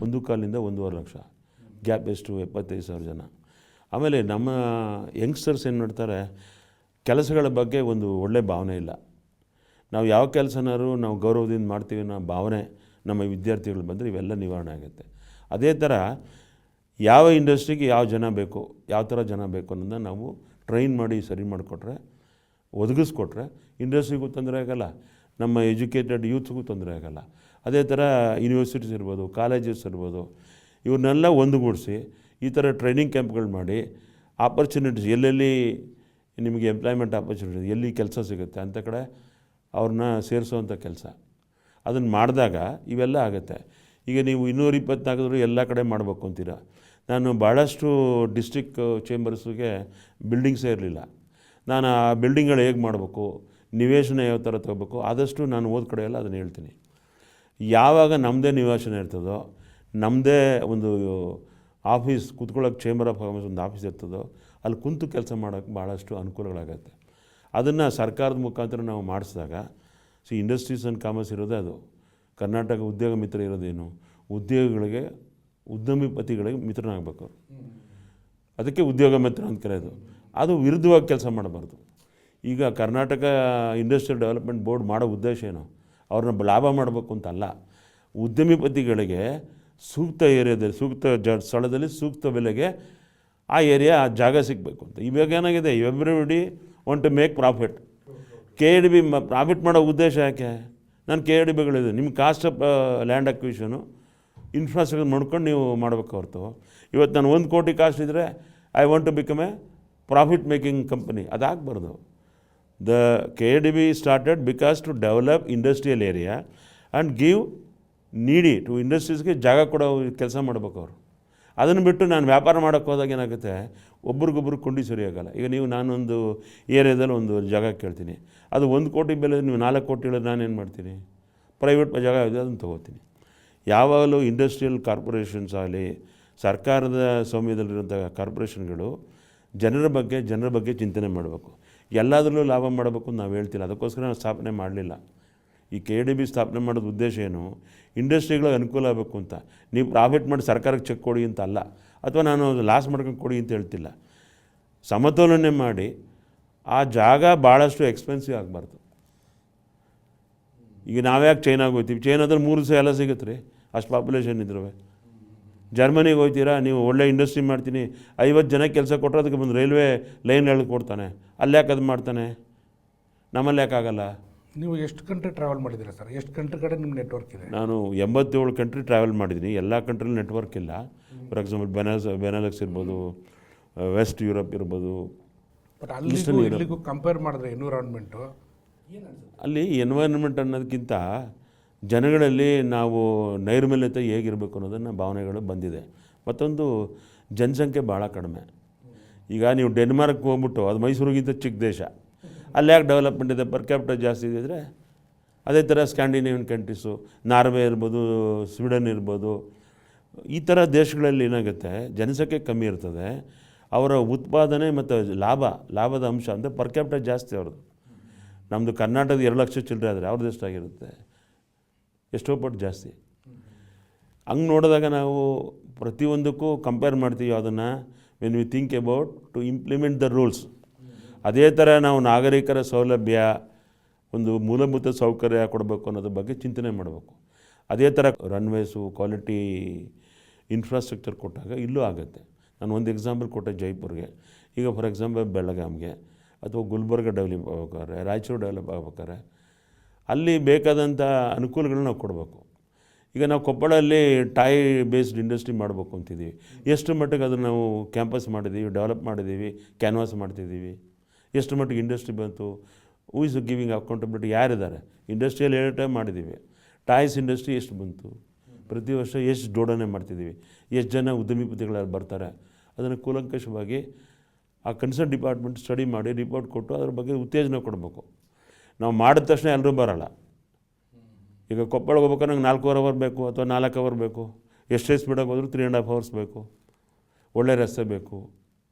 Speaker 2: 1.25 ರಿಂದ 1.5 ಲಕ್ಷ. ಗ್ಯಾಪ್ ಎಷ್ಟು? 75,000 ಜನ. ಆಮೇಲೆ ನಮ್ಮ ಯಂಗ್ಸ್ಟರ್ಸ್ ಏನು ಮಾಡ್ತಾರೆ, ಕೆಲಸಗಳ ಬಗ್ಗೆ ಒಂದು ಒಳ್ಳೆಯ ಭಾವನೆ ಇಲ್ಲ. ನಾವು ಯಾವ ಕೆಲಸನಾದ್ರು ನಾವು ಗೌರವದಿಂದ ಮಾಡ್ತೀವಿ ಅನ್ನೋ ಭಾವನೆ ನಮ್ಮ ವಿದ್ಯಾರ್ಥಿಗಳು ಬಂದರೆ ಇವೆಲ್ಲ ನಿವಾರಣೆ ಆಗುತ್ತೆ. ಅದೇ ಥರ ಯಾವ ಇಂಡಸ್ಟ್ರಿಗೆ ಯಾವ ಜನ ಬೇಕು, ಯಾವ ಥರ ಜನ ಬೇಕು ಅನ್ನೋದನ್ನ ನಾವು ಟ್ರೈನ್ ಮಾಡಿ ಸರಿ ಮಾಡಿಕೊಟ್ರೆ, ಒದಗಿಸ್ಕೊಟ್ರೆ ಇಂಡಸ್ಟ್ರಿಗೂ ತೊಂದರೆ ಆಗೋಲ್ಲ, ನಮ್ಮ ಎಜುಕೇಟೆಡ್ ಯೂತ್ಗೂ ತೊಂದರೆ ಆಗೋಲ್ಲ. ಅದೇ ಥರ ಯೂನಿವರ್ಸಿಟೀಸ್ ಇರ್ಬೋದು, ಕಾಲೇಜಸ್ ಇರ್ಬೋದು, ಇವ್ರನ್ನೆಲ್ಲ ಒಂದುಗೂಡಿಸಿ ಈ ಥರ ಟ್ರೈನಿಂಗ್ ಕ್ಯಾಂಪ್ಗಳು ಮಾಡಿ ಆಪರ್ಚುನಿಟೀಸ್ ಎಲ್ಲೆಲ್ಲಿ ನಿಮಗೆ ಎಂಪ್ಲಾಯ್ಮೆಂಟ್ ಆಪರ್ಚುನಿಟಿ ಎಲ್ಲಿ ಕೆಲಸ ಸಿಗುತ್ತೆ ಅಂಥ ಕಡೆ ಅವ್ರನ್ನ ಸೇರಿಸೋವಂಥ ಕೆಲಸ ಅದನ್ನು ಮಾಡಿದಾಗ ಇವೆಲ್ಲ ಆಗುತ್ತೆ. ಈಗ ನೀವು 224 ಎಲ್ಲ ಕಡೆ ಮಾಡಬೇಕು ಅಂತೀರ. ನಾನು ಭಾಳಷ್ಟು ಡಿಸ್ಟ್ರಿಕ್ ಚೇಂಬರ್ಸ್ಗೆ ಬಿಲ್ಡಿಂಗ್ಸೇ ಇರಲಿಲ್ಲ. ನಾನು ಆ ಬಿಲ್ಡಿಂಗ್ಗಳು ಹೇಗೆ ಮಾಡಬೇಕು, ನಿವೇಶನ ಯಾವ ಥರ ತಗೋಬೇಕು, ಆದಷ್ಟು ನಾನು ಓದ್ ಕಡೆ ಎಲ್ಲ ಅದನ್ನು ಹೇಳ್ತೀನಿ. ಯಾವಾಗ ನಮ್ಮದೇ ನಿವೇಶನ ಇರ್ತದೋ, ನಮ್ಮದೇ ಒಂದು ಆಫೀಸ್ ಕೂತ್ಕೊಳ್ಳೋಕೆ ಚೇಂಬರ್ ಆಫ್ ಕಾಮರ್ಸ್ ಒಂದು ಆಫೀಸ್ ಇರ್ತದೋ, ಅಲ್ಲಿ ಕುಂತು ಕೆಲಸ ಮಾಡೋಕ್ಕೆ ಭಾಳಷ್ಟು ಅನುಕೂಲಗಳಾಗತ್ತೆ. ಅದನ್ನು ಸರ್ಕಾರದ ಮುಖಾಂತರ ನಾವು ಮಾಡಿಸಿದಾಗ ಇಂಡಸ್ಟ್ರೀಸ್ ಆ್ಯಂಡ್ ಕಾಮರ್ಸ್ ಇರೋದೇ ಅದು. ಕರ್ನಾಟಕ ಉದ್ಯೋಗ ಮಿತ್ರ ಇರೋದೇನು, ಉದ್ಯೋಗಿಗಳಿಗೆ ಉದ್ಯಮಿಪತಿಗಳಿಗೆ ಮಿತ್ರನಾಗಬೇಕು. ಅದಕ್ಕೆ ಉದ್ಯೋಗ ಮಿತ್ರ ಅಂತ ಕರೆಯೋದು. ಅದು ವಿರುದ್ಧವಾಗಿ ಕೆಲಸ ಮಾಡಬಾರ್ದು. ಈಗ ಕರ್ನಾಟಕ ಇಂಡಸ್ಟ್ರಿಯಲ್ ಡೆವಲಪ್ಮೆಂಟ್ ಬೋರ್ಡ್ ಮಾಡೋ ಉದ್ದೇಶ ಏನು, ಅವ್ರನ್ನ ಲಾಭ ಮಾಡಬೇಕು ಅಂತಲ್ಲ, ಉದ್ಯಮಿಪತಿಗಳಿಗೆ ಸೂಕ್ತ ಏರಿಯಾದಲ್ಲಿ ಸೂಕ್ತ ಸ್ಥಳದಲ್ಲಿ ಸೂಕ್ತ ಬೆಲೆಗೆ ಆ ಏರಿಯಾ ಆ ಜಾಗ ಸಿಗಬೇಕು ಅಂತ. ಇವಾಗ ಏನಾಗಿದೆ, everybody want to make profit. KDB profit ಮಾಡೋ ಉದ್ದೇಶ ಯಾಕೆ? ನಾನು KDBಗಳಿದೆ, ನಿಮ್ಮ cost of land acquisition infrastructure ಮಾಡ್ಕೊಂಡು ನೀವು ಮಾಡಬೇಕು ಹೊರತು, ಇವತ್ತು ನಾನು 1 ಕೋಟಿ ಕಾಸ್ಟ್ ಇದ್ದರೆ I want to become a profit making company, ಅದಾಗಬಾರ್ದು. The KDB started because to develop industrial area and give ನೀಡಿ ಟು ಇಂಡಸ್ಟ್ರೀಸ್ಗೆ ಜಾಗ ಕೊಡೋ ಕೆಲಸ ಮಾಡ್ಬೇಕು ಅವರು. ಅದನ್ನು ಬಿಟ್ಟು ನಾನು ವ್ಯಾಪಾರ ಮಾಡೋಕ್ಕೆ ಹೋದಾಗ ಏನಾಗುತ್ತೆ, ಒಬ್ರಿಗೊಬ್ರು ಕೊಂಡಿ ಸರಿಯಾಗಲ್ಲ. ಈಗ ನೀವು ನಾನೊಂದು ಏರಿಯಾದಲ್ಲಿ ಒಂದು ಜಾಗ ಕೇಳ್ತೀನಿ, ಅದು 1 ಕೋಟಿ ಬೆಲೆ, ನೀವು 4 ಕೋಟಿ ಹೇಳಿದ್ರೆ ನಾನೇನು ಮಾಡ್ತೀನಿ? ಪ್ರೈವೇಟ್ ಜಾಗ ಇದೆ, ಅದನ್ನು ತೊಗೋತೀನಿ. ಯಾವಾಗಲೂ ಇಂಡಸ್ಟ್ರಿಯಲ್ ಕಾರ್ಪೊರೇಷನ್ಸ್ ಆಗಲಿ, ಸರ್ಕಾರದ ಸ್ವಾಮ್ಯದಲ್ಲಿರುವಂಥ ಕಾರ್ಪೊರೇಷನ್ಗಳು ಜನರ ಬಗ್ಗೆ ಚಿಂತನೆ ಮಾಡಬೇಕು. ಎಲ್ಲದರಲ್ಲೂ ಲಾಭ ಮಾಡಬೇಕು ನಾವು ಹೇಳ್ತಿಲ್ಲ, ಅದಕ್ಕೋಸ್ಕರ ನಾವು ಸ್ಥಾಪನೆ ಮಾಡಲಿಲ್ಲ. ಈ KDB ಸ್ಥಾಪನೆ ಮಾಡೋದು ಉದ್ದೇಶ ಏನು, ಇಂಡಸ್ಟ್ರಿಗಳಿಗೆ ಅನುಕೂಲ ಆಗಬೇಕು ಅಂತ. ನೀವು ಪ್ರಾಫಿಟ್ ಮಾಡಿ ಸರ್ಕಾರಕ್ಕೆ ಚೆಕ್ ಕೊಡಿ ಅಂತ ಅಲ್ಲ, ಅಥವಾ ನಾನು ಲಾಸ್ ಮಾಡ್ಕೊಂಡು ಕೊಡಿ ಅಂತ ಹೇಳ್ತಿಲ್ಲ. ಸಮತೋಲನೆ ಮಾಡಿ ಆ ಜಾಗ ಭಾಳಷ್ಟು ಎಕ್ಸ್ಪೆನ್ಸಿವ್ ಆಗಬಾರ್ದು. ಈಗ ನಾವ್ಯಾಕೆ ಚೈನಾಗೆ ಹೋಗ್ತೀವಿ, ಚೈನಾದಲ್ಲಿ 3 ದಿವಸ ಎಲ್ಲ ಸಿಗುತ್ತೆ ರೀ, ಅಷ್ಟು ಪಾಪ್ಯುಲೇಷನ್ ಇದ್ರೂ. ಜರ್ಮನಿಗೆ ಹೋಗ್ತೀರಾ, ನೀವು ಒಳ್ಳೆ ಇಂಡಸ್ಟ್ರಿ ಮಾಡ್ತೀನಿ, 50 ಜನ ಕೆಲಸ ಕೊಟ್ಟರೆ ಅದಕ್ಕೆ ಒಂದು ರೈಲ್ವೆ ಲೈನ್ ಕೊಡ್ತಾನೆ, ಅಲ್ಲಿ ಯಾಕೆ ಅದು ಮಾಡ್ತಾನೆ, ನಮ್ಮಲ್ಲಿ ಯಾಕಾಗಲ್ಲ?
Speaker 1: ನೀವು ಎಷ್ಟು ಕಂಟ್ರಿ ಟ್ರಾವೆಲ್ ಮಾಡಿದ್ದೀರಾ ಸರ್? ಎಷ್ಟು ಕಂಟ್ರಿ ಕಡೆ ನಿಮ್ಮ ನೆಟ್ವರ್ಕ್ ಇದೆ?
Speaker 2: ನಾನು 87 ಕಂಟ್ರಿ ಟ್ರಾವೆಲ್ ಮಾಡಿದ್ದೀನಿ. ಎಲ್ಲ ಕಂಟ್ರಿಲಿ ನೆಟ್ವರ್ಕ್ ಇಲ್ಲ. ಫಾರ್ ಎಕ್ಸಾಂಪಲ್ ಬೆನಾಲಕ್ಸ್ ಇರ್ಬೋದು, ವೆಸ್ಟ್ ಯುರೋಪ್ ಇರ್ಬೋದು.
Speaker 1: ಬಟ್ ಅಲ್ಲಿಗೂ ಇಲ್ಲಿಗೂ ಕಂಪೇರ್ ಮಾಡಿದ್ರೆ ಎನ್ವಿರಾನ್ಮೆಂಟು
Speaker 2: ಅಲ್ಲಿ ಎನ್ವೈರನ್ಮೆಂಟ್ ಅನ್ನೋದಕ್ಕಿಂತ ಜನಗಳಲ್ಲಿ ನಾವು ನೈರ್ಮಲ್ಯತೆ ಹೇಗಿರಬೇಕು ಅನ್ನೋದನ್ನು ಭಾವನೆಗಳು ಬಂದಿದೆ. ಮತ್ತೊಂದು ಜನಸಂಖ್ಯೆ ಭಾಳ ಕಡಿಮೆ. ಈಗ ನೀವು ಡೆನ್ಮಾರ್ಕ್ ಹೋಗ್ಬಿಟ್ಟು, ಅದು ಮೈಸೂರಿಗಿಂತ ಚಿಕ್ಕ ದೇಶ, ಅಲ್ಲಿ ಯಾಕೆ ಡೆವಲಪ್ಮೆಂಟ್ ಇದೆ, ಪರ್ ಕ್ಯಾಪಿಟಲ್ ಜಾಸ್ತಿ ಇದೆ. ಅದೇ ಥರ ಸ್ಕ್ಯಾಂಡಿನೇವಿಯನ್ ಕಂಟ್ರೀಸು, ನಾರ್ವೆ ಇರ್ಬೋದು, ಸ್ವೀಡನ್ ಇರ್ಬೋದು, ಈ ಥರ ದೇಶಗಳಲ್ಲಿ ಏನಾಗುತ್ತೆ, ಜನಸಂಖ್ಯೆ ಕಮ್ಮಿ ಇರ್ತದೆ, ಅವರ ಉತ್ಪಾದನೆ ಮತ್ತು ಲಾಭದ ಅಂಶ ಅಂದರೆ ಪರ್ ಕ್ಯಾಪಿಟಲ್ ಜಾಸ್ತಿ ಅವ್ರದ್ದು. ನಮ್ಮದು ಕರ್ನಾಟಕದ 2 ಲಕ್ಷ ಚಿಲ್ಲರೆ ಆದರೆ ಅವ್ರದ್ದು ಎಷ್ಟಾಗಿರುತ್ತೆ, ಎಷ್ಟೋ ಪಟ್ಟು ಜಾಸ್ತಿ. ಹಂಗೆ ನೋಡಿದಾಗ ನಾವು ಪ್ರತಿಯೊಂದಕ್ಕೂ ಕಂಪೇರ್ ಮಾಡ್ತೀವಿ ಅದನ್ನು. When we think about to implement the rules, ಅದೇ ಥರ ನಾವು ನಾಗರಿಕರ ಸೌಲಭ್ಯ, ಒಂದು ಮೂಲಭೂತ ಸೌಕರ್ಯ ಕೊಡಬೇಕು ಅನ್ನೋದ್ರ ಬಗ್ಗೆ ಚಿಂತನೆ ಮಾಡಬೇಕು. ಅದೇ ಥರ ರನ್ವೇಸು, ಕ್ವಾಲಿಟಿ ಇನ್ಫ್ರಾಸ್ಟ್ರಕ್ಚರ್ ಕೊಟ್ಟಾಗ ಇಲ್ಲೂ ಆಗುತ್ತೆ. ನಾನು ಒಂದು ಎಕ್ಸಾಂಪಲ್ ಕೊಟ್ಟೆ ಜೈಪುರ್ಗೆ. ಈಗ ಫಾರ್ ಎಕ್ಸಾಂಪಲ್ ಬೆಳಗಾಂಗೆ ಅಥವಾ ಗುಲ್ಬರ್ಗ ಡೆವಲಪ್ ಆಗ್ಬೇಕಾದ್ರೆ, ರಾಯಚೂರು ಡೆವಲಪ್ ಆಗ್ಬೇಕಾದ್ರೆ ಅಲ್ಲಿ ಬೇಕಾದಂಥ ಅನುಕೂಲಗಳನ್ನ ನಾವು ಕೊಡಬೇಕು. ಈಗ ನಾವು ಕೊಪ್ಪಳಲ್ಲಿ ಟಾಯ್ ಬೇಸ್ಡ್ ಇಂಡಸ್ಟ್ರಿ ಮಾಡಬೇಕು ಅಂತಿದ್ದೀವಿ. ಎಷ್ಟು ಮಟ್ಟಿಗೆ ಅದನ್ನು ನಾವು ಕ್ಯಾಂಪಸ್ ಮಾಡಿದ್ದೀವಿ, ಡೆವಲಪ್ ಮಾಡಿದ್ದೀವಿ, ಕ್ಯಾನ್ವಾಸ್ ಮಾಡ್ತಿದ್ದೀವಿ, ಎಷ್ಟು ಮಟ್ಟಿಗೆ ಇಂಡಸ್ಟ್ರಿ ಬಂತು, ಹೂ ಇಸ್ ಗಿವಿಂಗ್ ಅಕೌಂಟಬಿಲಿಟಿ, ಯಾರಿದ್ದಾರೆ? ಇಂಡಸ್ಟ್ರಿಯಲ್ ಟೈಮ್ ಮಾಡಿದ್ದೀವಿ. ಟಾಯ್ಸ್ ಇಂಡಸ್ಟ್ರಿ ಎಷ್ಟು ಬಂತು, ಪ್ರತಿ ವರ್ಷ ಎಷ್ಟು ಜೋಡಣೆ ಮಾಡ್ತಿದ್ದೀವಿ, ಎಷ್ಟು ಜನ ಉದ್ಯಮಿಪತಿಗಳಲ್ಲಿ ಬರ್ತಾರೆ, ಅದನ್ನು ಕೂಲಂಕಷವಾಗಿ ಆ ಕನ್ಸರ್ನ್ ಡಿಪಾರ್ಟ್ಮೆಂಟ್ ಸ್ಟಡಿ ಮಾಡಿ ರಿಪೋರ್ಟ್ ಕೊಟ್ಟು ಅದ್ರ ಬಗ್ಗೆ ಉತ್ತೇಜನ ಕೊಡಬೇಕು. ನಾವು ಮಾಡಿದ ತಕ್ಷಣ ಎಲ್ಲರೂ ಬರೋಲ್ಲ. ಈಗ ಕೊಪ್ಪಳಗೆ ಹೋಗ್ಬೇಕಾದ್ರೆ ನಂಗೆ 4 ಅವರ್ ಬೇಕು ಅಥವಾ 4 ಅವರ್ ಬೇಕು, ಎಷ್ಟೇ ಸ್ಪೀಡಾಗಿ ಹೋದರೂ 3.5 ಅವರ್ಸ್ ಬೇಕು, ಒಳ್ಳೆ ರಸ್ತೆ ಬೇಕು.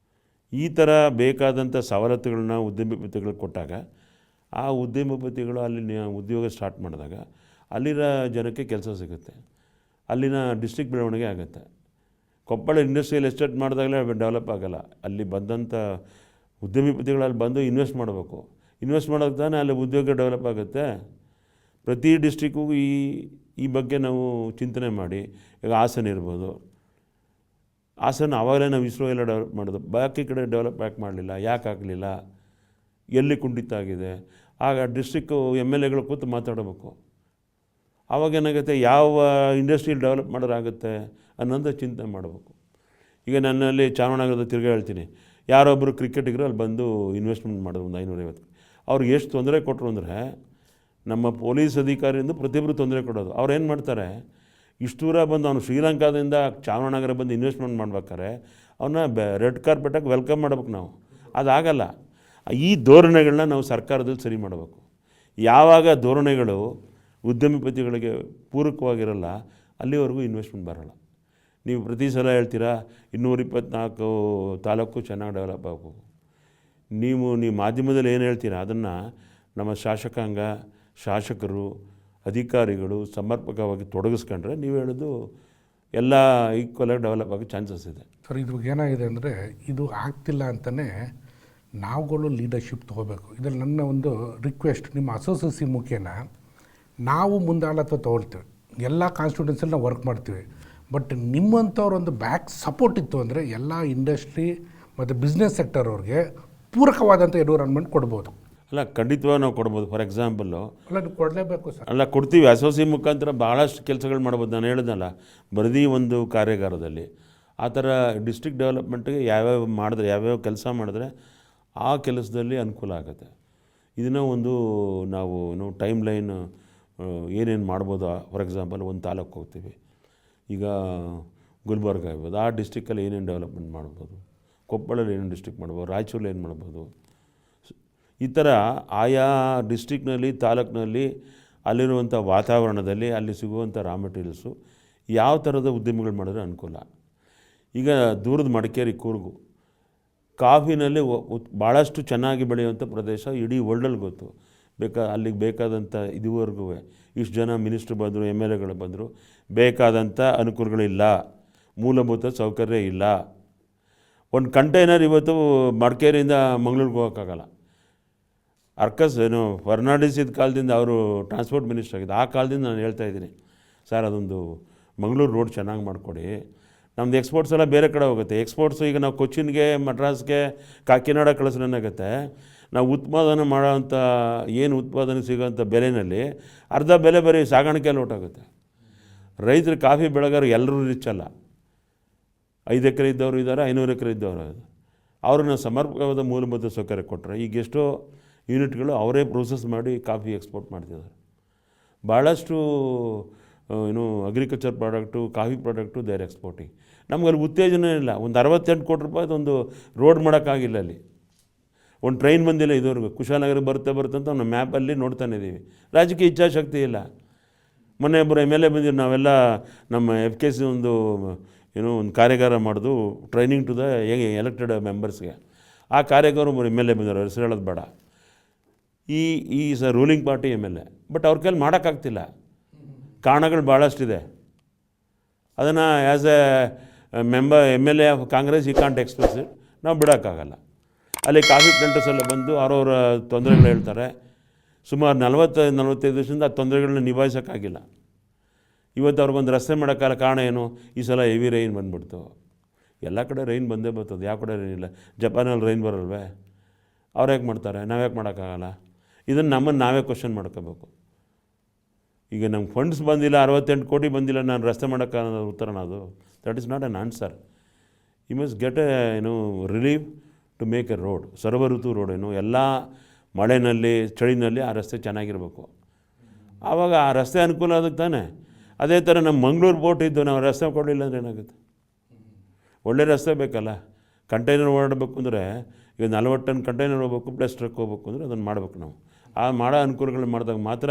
Speaker 2: ಈ ಥರ ಬೇಕಾದಂಥ ಸವಲತ್ತುಗಳನ್ನ ಉದ್ಯಮಿಪತಿಗಳಿಗೆ ಕೊಟ್ಟಾಗ, ಆ ಉದ್ಯಮಿಪತಿಗಳು ಅಲ್ಲಿ ಉದ್ಯೋಗ ಸ್ಟಾರ್ಟ್ ಮಾಡಿದಾಗ ಅಲ್ಲಿನ ಜನಕ್ಕೆ ಕೆಲಸ ಸಿಗುತ್ತೆ, ಅಲ್ಲಿನ ಡಿಸ್ಟ್ರಿಕ್ಟ್ ಬೆಳವಣಿಗೆ ಆಗುತ್ತೆ. ಕೊಪ್ಪಳ ಇಂಡಸ್ಟ್ರಿಯಲ್ ಎಸ್ಟೇಟ್ ಮಾಡಿದಾಗಲೇ ಡೆವಲಪ್ ಆಗೋಲ್ಲ. ಅಲ್ಲಿ ಬಂದಂಥ ಉದ್ಯಮಿಪತಿಗಳಲ್ಲಿ ಬಂದು ಇನ್ವೆಸ್ಟ್ ಮಾಡಬೇಕು. ಇನ್ವೆಸ್ಟ್ ಮಾಡೋಕ್ಕೆ ತಾನೇ ಅಲ್ಲಿ ಉದ್ಯೋಗ ಡೆವಲಪ್ ಆಗುತ್ತೆ. ಪ್ರತಿ ಡಿಸ್ಟ್ರಿಕ್ಕಿಗೂ ಈ ಬಗ್ಗೆ ನಾವು ಚಿಂತನೆ ಮಾಡಿ, ಈಗ ಹಾಸನ ಇರ್ಬೋದು, ಹಾಸನ ಆವಾಗಲೇ ನಾವು ಇಸ್ರೋ ಎಲ್ಲ ಡೆವಲಪ್ ಮಾಡೋದು, ಬಾಕಿ ಕಡೆ ಡೆವಲಪ್ ಯಾಕೆ ಮಾಡಲಿಲ್ಲ, ಯಾಕೆ ಆಗಲಿಲ್ಲ, ಎಲ್ಲಿ ಕುಂಠಿತ ಆಗಿದೆ, ಆಗ ಡಿಸ್ಟ್ರಿಕ್ಕು MLAಗಳು ಕೂತು ಮಾತಾಡಬೇಕು. ಆವಾಗೇನಾಗುತ್ತೆ, ಯಾವ ಇಂಡಸ್ಟ್ರಿಯಲ್ಲಿ ಡೆವಲಪ್ ಮಾಡೋರಾಗುತ್ತೆ ಅನ್ನೋದು ಚಿಂತೆ ಮಾಡಬೇಕು. ಈಗ ನನ್ನಲ್ಲಿ ಚಾಮರಾಜನಗರದ ತಿರ್ಗಾ ಹೇಳ್ತೀನಿ, ಯಾರೊಬ್ಬರು ಕ್ರಿಕೆಟಿಗರು ಅಲ್ಲಿ ಬಂದು ಇನ್ವೆಸ್ಟ್ಮೆಂಟ್ ಮಾಡೋದು ಒಂದು 550. ಅವ್ರಿಗೆ ಎಷ್ಟು ತೊಂದರೆ ಕೊಟ್ಟರು ಅಂದರೆ, ನಮ್ಮ ಪೊಲೀಸ್ ಅಧಿಕಾರಿಯಿಂದ ಪ್ರತಿಯೊಬ್ಬರು ತೊಂದರೆ ಕೊಡೋದು. ಅವ್ರು ಏನು ಮಾಡ್ತಾರೆ, ಇಷ್ಟು ದೂರ ಬಂದು ಅವನು ಶ್ರೀಲಂಕಾದಿಂದ ಚಾಮರಾಜನಗರ ಬಂದು ಇನ್ವೆಸ್ಟ್ಮೆಂಟ್ ಮಾಡ್ಬೇಕಾದ್ರೆ ಅವನ್ನ ರೆಡ್ ಕಾರ್ಪೆಟಾಗಿ ವೆಲ್ಕಮ್ ಮಾಡ್ಬೇಕು ನಾವು. ಅದಾಗಲ್ಲ. ಈ ಧೋರಣೆಗಳನ್ನ ನಾವು ಸರ್ಕಾರದಲ್ಲಿ ಸರಿ ಮಾಡಬೇಕು. ಯಾವಾಗ ಧೋರಣೆಗಳು ಉದ್ಯಮಿಪತಿಗಳಿಗೆ ಪೂರಕವಾಗಿರಲ್ಲ ಅಲ್ಲಿವರೆಗೂ ಇನ್ವೆಸ್ಟ್ಮೆಂಟ್ ಬರೋಲ್ಲ. ನೀವು ಪ್ರತಿ ಸಲ ಹೇಳ್ತೀರಾ 224 ತಾಲೂಕು ಚೆನ್ನಾಗಿ ಡೆವಲಪ್ ಆಗಬೇಕು. ನೀವು ಮಾಧ್ಯಮದಲ್ಲಿ ಏನು ಹೇಳ್ತೀರಾ ಅದನ್ನು ನಮ್ಮ ಶಾಸಕಾಂಗ, ಶಾಸಕರು, ಅಧಿಕಾರಿಗಳು ಸಮರ್ಪಕವಾಗಿ ತೊಡಗಿಸ್ಕೊಂಡ್ರೆ ನೀವು ಹೇಳೋದು ಎಲ್ಲ ಈಕ್ವಲಾಗಿ ಡೆವಲಪ್ ಆಗೋ ಚಾನ್ಸಸ್ ಇದೆ.
Speaker 1: ಸರ್, ಇದು ಏನಾಗಿದೆ ಅಂದರೆ ಇದು ಆಗ್ತಿಲ್ಲ ಅಂತಲೇ ನಾವುಗಳು ಲೀಡರ್ಶಿಪ್ ತೊಗೋಬೇಕು. ಇದರಲ್ಲಿ ನನ್ನ ಒಂದು ರಿಕ್ವೆಸ್ಟ್, ನಿಮ್ಮ ಅಸೋಸಿಯೇಸಿ ಮುಖೇನ ನಾವು ಮುಂದಾಳತ್ವ ತೊಗೊಳ್ತೀವಿ, ಎಲ್ಲ ಕಾನ್ಸ್ಟಿಟ್ಯೂನ್ಸಲ್ಲಿ ನಾವು ವರ್ಕ್ ಮಾಡ್ತೀವಿ. ಬಟ್ ನಿಮ್ಮಂಥವ್ರೊಂದು ಬ್ಯಾಕ್ ಸಪೋರ್ಟ್ ಇತ್ತು ಅಂದರೆ ಎಲ್ಲ ಇಂಡಸ್ಟ್ರಿ ಮತ್ತು ಬಿಸ್ನೆಸ್ ಸೆಕ್ಟರ್ ಅವ್ರಿಗೆ ಪೂರಕವಾದಂಥ ಎನ್ವಿರಾನ್ಮೆಂಟ್ ಕೊಡ್ಬೋದು.
Speaker 2: ಅಲ್ಲ, ಖಂಡಿತವಾಗಿ ನಾವು ಕೊಡ್ಬೋದು. ಫಾರ್ ಎಕ್ಸಾಂಪಲ್ಲು
Speaker 1: ನೀವು ಕೊಡಲೇಬೇಕು ಸರ್.
Speaker 2: ಅಲ್ಲ, ಕೊಡ್ತೀವಿ. ಅಸೋಸಿ ಮುಖಾಂತರ ಭಾಳಷ್ಟು ಕೆಲಸಗಳು ಮಾಡ್ಬೋದು. ನಾನು ಹೇಳಿದ್ನಲ್ಲ, ಬರೀ ಒಂದು ಕಾರ್ಯಾಗಾರದಲ್ಲಿ ಆ ಥರ ಡಿಸ್ಟ್ರಿಕ್ಟ್ ಡೆವಲಪ್ಮೆಂಟ್ಗೆ ಯಾವ್ಯಾವ ಕೆಲಸ ಮಾಡಿದ್ರೆ ಆ ಕೆಲಸದಲ್ಲಿ ಅನುಕೂಲ ಆಗುತ್ತೆ. ಇದನ್ನು ನಾವು ಟೈಮ್ ಲೈನ್ ಏನೇನು ಮಾಡ್ಬೋದು. ಫಾರ್ ಎಕ್ಸಾಂಪಲ್ ಒಂದು ತಾಲೂಕು ಹೋಗ್ತೀವಿ, ಈಗ ಗುಲ್ಬರ್ಗ ಆಗ್ಬೋದು, ಆ ಡಿಸ್ಟ್ರಿಕ್ಕಲ್ಲಿ ಏನೇನು ಡೆವಲಪ್ಮೆಂಟ್ ಮಾಡ್ಬೋದು, ಕೊಪ್ಪಳಲ್ಲಿ ಏನೇನು ಡಿಸ್ಟ್ರಿಕ್ಟ್ ಮಾಡ್ಬೋದು, ರಾಯಚೂರಲ್ಲಿ ಏನು ಮಾಡ್ಬೋದು. ಈ ಥರ ಆಯಾ ಡಿಸ್ಟ್ರಿಕ್ನಲ್ಲಿ, ತಾಲೂಕಿನಲ್ಲಿ ಅಲ್ಲಿರುವಂಥ ವಾತಾವರಣದಲ್ಲಿ ಅಲ್ಲಿ ಸಿಗುವಂಥ ರಾ ಮೆಟೀರಿಯಲ್ಸು ಯಾವ ಥರದ ಉದ್ಯಮಗಳು ಮಾಡಿದ್ರೆ ಅನುಕೂಲ. ಈಗ ದೂರದ ಮಡಿಕೇರಿ, ಕೂರ್ಗು ಕಾಫಿನಲ್ಲಿ ಭಾಳಷ್ಟು ಚೆನ್ನಾಗಿ ಬೆಳೆಯುವಂಥ ಪ್ರದೇಶ ಇಡೀ ವರ್ಲ್ಡಲ್ಲಿ ಗೊತ್ತು. ಅಲ್ಲಿಗೆ ಬೇಕಾದಂಥ ಇದುವರೆಗೂ ಇಷ್ಟು ಜನ ಮಿನಿಸ್ಟ್ರು ಬಂದರು, MLAಗಳು ಬಂದರು, ಬೇಕಾದಂಥ ಅನುಕೂಲಗಳಿಲ್ಲ, ಮೂಲಭೂತ ಸೌಕರ್ಯ ಇಲ್ಲ. ಒಂದು ಕಂಟೈನರ್ ಇವತ್ತು ಮಡಿಕೇರಿಯಿಂದ ಮಂಗಳೂರಿಗೆ ಹೋಗೋಕ್ಕಾಗಲ್ಲ. ಫರ್ನಾಂಡಿಸ್ ಇದ್ದ ಕಾಲದಿಂದ ಅವರು ಟ್ರಾನ್ಸ್ಪೋರ್ಟ್ ಮಿನಿಸ್ಟರ್ ಆಗಿದ್ದು, ಆ ಕಾಲದಿಂದ ನಾನು ಹೇಳ್ತಾಯಿದ್ದೀನಿ, ಸರ್ ಅದೊಂದು ಮಂಗಳೂರು ರೋಡ್ ಚೆನ್ನಾಗಿ ಮಾಡಿಕೊಡಿ. ನಮ್ಮದು ಎಕ್ಸ್ಪೋರ್ಟ್ಸ್ ಎಲ್ಲ ಬೇರೆ ಕಡೆ ಹೋಗುತ್ತೆ. ಎಕ್ಸ್ಪೋರ್ಟ್ಸು ಈಗ ನಾವು ಕೊಚ್ಚಿನ್ಗೆ, ಮಡ್ರಾಸ್ಗೆ, ಕಾಕಿನಾಡ ಕಳಿಸ್ರೇನಾಗುತ್ತೆ, ನಾವು ಉತ್ಪಾದನೆ ಮಾಡೋವಂಥ ಏನು ಉತ್ಪಾದನೆ ಸಿಗೋಂಥ ಬೆಲೆಯಲ್ಲಿ ಅರ್ಧ ಬೆಲೆ ಬರೀ ಸಾಗಾಣಿಕೆಯಲ್ಲಿ ಹೊರ್ಟೋಗುತ್ತೆ. ರೈತರು, ಕಾಫಿ ಬೆಳೆಗಾರರು ಎಲ್ಲರೂ ರಿಚ್ ಅಲ್ಲ. 5 ಎಕರೆ ಇದ್ದವರು ಇದ್ದಾರೆ, 500 ಎಕರೆ ಇದ್ದವರು. ಅವ್ರನ್ನ ಸಮರ್ಪಕವಾದ ಮೂಲಭೂತ ಸೌಕರ್ಯ ಕೊಟ್ಟರೆ ಈಗ ಎಷ್ಟೋ ಯೂನಿಟ್ಗಳು ಅವರೇ ಪ್ರೋಸೆಸ್ ಮಾಡಿ ಕಾಫಿ ಎಕ್ಸ್ಪೋರ್ಟ್ ಮಾಡ್ತಿದ್ದಾರೆ. ಭಾಳಷ್ಟು agriculture product, coffee product they're exporting. ನಮಗಲ್ಲಿ ಉತ್ತೇಜನ ಇಲ್ಲ. ಒಂದು 68 ಕೋಟಿ ರೂಪಾಯಿದೊಂದು ರೋಡ್ ಮಾಡೋಕ್ಕಾಗಿಲ್ಲ. ಅಲ್ಲಿ ಒಂದು ಟ್ರೈನ್ ಬಂದಿಲ್ಲ ಇದುವರೆಗೂ. ಕುಶಾಲನಗರ ಬರುತ್ತೆ ಅಂತ ನಾವು ಮ್ಯಾಪಲ್ಲಿ ನೋಡ್ತಾನೆ ಇದ್ದೀವಿ. ರಾಜಕೀಯ ಇಚ್ಛಾಶಕ್ತಿ ಇಲ್ಲ. ಮೊನ್ನೆ ಒಬ್ಬರು MLA ಬಂದಿರು, ನಾವೆಲ್ಲ ನಮ್ಮ FKC ಒಂದು ಕಾರ್ಯಾಗಾರ ಮಾಡೋದು ಟ್ರೈನಿಂಗ್ ಟು ದ ಎಲೆಕ್ಟೆಡ್ ಮೆಂಬರ್ಸ್ಗೆ. ಆ ಕಾರ್ಯಾಗಾರ ಒಬ್ಬರು MLA ಬಂದಿರೋ, ಹೆಸರು ಹೇಳೋದು ಬೇಡ. ಈ ರೂಲಿಂಗ್ ಪಾರ್ಟಿ MLA. ಬಟ್ ಅವ್ರ ಕೈಲಿ ಮಾಡೋಕ್ಕಾಗ್ತಿಲ್ಲ. ಕಾರಣಗಳು ಭಾಳಷ್ಟಿದೆ. ಅದನ್ನು as A MLA of Congress ಈ ಕಾಂಟ್ ಎಕ್ಸ್ಪ್ರೆಸ್ ಇಟ್. ನಾವು ಬಿಡೋಕ್ಕಾಗಲ್ಲ. ಅಲ್ಲಿ ಕಾಫಿ ಪ್ಲಾಂಟರ್ಸ್ ಎಲ್ಲ ಬಂದು ಅವರವರ ತೊಂದರೆಗಳು ಹೇಳ್ತಾರೆ. ಸುಮಾರು 40-45 ವರ್ಷದಿಂದ ಆ ತೊಂದರೆಗಳನ್ನ ನಿಭಾಯಿಸೋಕ್ಕಾಗಿಲ್ಲ. ಇವತ್ತು ಅವ್ರಿಗೊಂದು ರಸ್ತೆ ಮಾಡೋಕ್ಕಾಗಲ್ಲ. ಕಾರಣ ಏನು? ಈ ಸಲ ಹೆವಿ ರೈನ್ ಬಂದುಬಿಡ್ತು. ಎಲ್ಲ ಕಡೆ ರೈನ್ ಬಂದೇ ಬರ್ತದೆ, ಯಾವ ಕಡೆ ರೈನ್ ಇಲ್ಲ. ಜಪಾನಲ್ಲಿ ರೈನ್ ಬರಲ್ವೇ? ಅವ್ರು ಹೇಗೆ ಮಾಡ್ತಾರೆ, ನಾವು ಯಾಕೆ ಮಾಡೋಕ್ಕಾಗಲ್ಲ? ಇದನ್ನು ನಮ್ಮನ್ನು ನಾವೇ ಕ್ವಶನ್ ಮಾಡ್ಕೋಬೇಕು. ಈಗ ನಮ್ಗೆ ಫಂಡ್ಸ್ ಬಂದಿಲ್ಲ, 68 ಕೋಟಿ ಬಂದಿಲ್ಲ, ನಾನು ರಸ್ತೆ ಮಾಡೋಕ್ಕಾಗಲ್ಲ ಉತ್ತರನ ಅದು? That is not an answer. You must get relief to make a road, ಸರ್ವ ಋತು ರೋಡ್. ಎಲ್ಲ ಮಳೆಯಲ್ಲಿ, ಚಳಿನಲ್ಲಿ ಆ ರಸ್ತೆ ಚೆನ್ನಾಗಿರಬೇಕು. ಆವಾಗ ಆ ರಸ್ತೆ ಅನುಕೂಲ ಅದಕ್ಕೆ ತಾನೆ. ಅದೇ ಥರ ನಮ್ಮ ಮಂಗಳೂರು ಬೋಟ್ ಇದ್ದು ನಾವು ರಸ್ತೆ ಕೊಡಲಿಲ್ಲ ಅಂದರೆ ಏನಾಗುತ್ತೆ? ಒಳ್ಳೆ ರಸ್ತೆ ಬೇಕಲ್ಲ. ಕಂಟೈನರ್ ಓಡಾಡಬೇಕು ಅಂದರೆ ಈಗ 40 ಟನ್ ಕಂಟೈನರ್ ಹೋಗ್ಬೇಕು, ಪ್ಲಸ್ ಟ್ರಕ್ ಹೋಗ್ಬೇಕು ಅಂದರೆ ಅದನ್ನು ಮಾಡಬೇಕು ನಾವು. ಆ ಮಾಡೋ ಅನುಕೂಲಗಳು ಮಾಡಿದಾಗ ಮಾತ್ರ